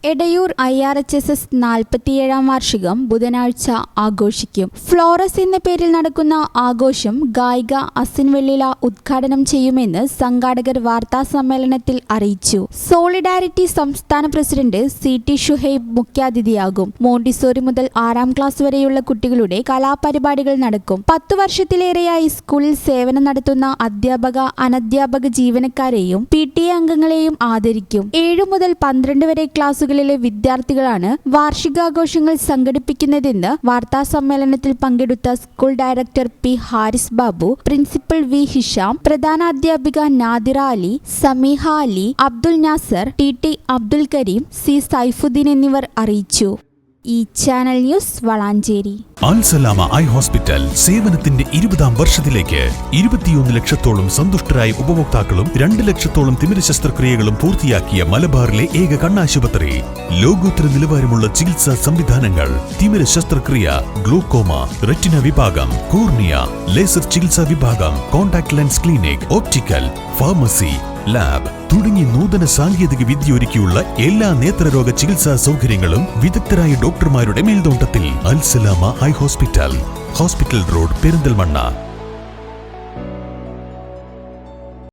Edayur IRHSS 47-ാം വാർഷികം ബുധനാഴ്ച ആഘോഷിക്കും. ഫ്ലോറസ് എന്ന പേരിൽ നടക്കുന്ന ആഘോഷം ഗായിക അസിൻ വെള്ളില ഉദ്ഘാടനം ചെയ്യുമെന്ന് സംഘാടകർ വാർത്താസമ്മേളനത്തിൽ അറിയിച്ചു. സോളിഡാരിറ്റി സംസ്ഥാന പ്രസിഡന്റ് CT ഷുഹൈബ് മുഖ്യാതിഥിയാകും. മോണ്ടിസോറി മുതൽ 6ാം ക്ലാസ് വരെയുള്ള കുട്ടികളുടെ കലാപരിപാടികൾ നടക്കും. 10 വർഷത്തിലേറെയായി സ്കൂളിൽ സേവനം നടത്തുന്ന അധ്യാപക, അനധ്യാപക ജീവനക്കാരെയും PTA അംഗങ്ങളെയും ആദരിക്കും. 7 മുതൽ 12 വരെ ക്ലാസുകളിലെ വിദ്യാർത്ഥികളാണ് വാർഷികാഘോഷങ്ങൾ സംഘടിപ്പിക്കുന്നതെന്ന് വാർത്താസമ്മേളനത്തിൽ പങ്കെടുത്ത school director P. Haris Babu, principal V. Hisham, പ്രധാനാധ്യാപിക നാദിറ അലി, സമീഹ അലി, അബ്ദുൽ നാസർ, TT അബ്ദുൽ കരീം, C. സൈഫുദ്ദീൻ എന്നിവർ അറിയിച്ചു. ഈ channel news Valanchery. Alsalama eye hospital സേവനത്തിന്റെ 20ാം വർഷത്തിലേക്ക് 21 ലക്ഷത്തോളം സന്തുഷ്ടരായ ഉപഭോക്താക്കളും 2 ലക്ഷത്തോളം തിമിര ശസ്ത്രക്രിയകളും പൂർത്തിയാക്കിയ മലബാറിലെ ഏക കണ്ണാശുപത്രി. ലോകോത്തര നിലവാരമുള്ള ചികിത്സാ സംവിധാനങ്ങൾ, തിമിര ശസ്ത്രക്രിയ, ഗ്ലൂക്കോമ, റെറ്റിന വിഭാഗം, കോർണിയ, ലേസർ ചികിത്സാ വിഭാഗം, contact lens clinic, optical, pharmacy, lab തുടങ്ങി നൂതന സാങ്കേതിക വിദ്യ ഒരുക്കിയുള്ള എല്ലാ നേത്രരോഗ ചികിത്സാ സൗകര്യങ്ങളും വിദഗ്ധരായ ഡോക്ടർമാരുടെ മേൽനോട്ടത്തിൽ. Al Salama hospital road, Perinthalmanna.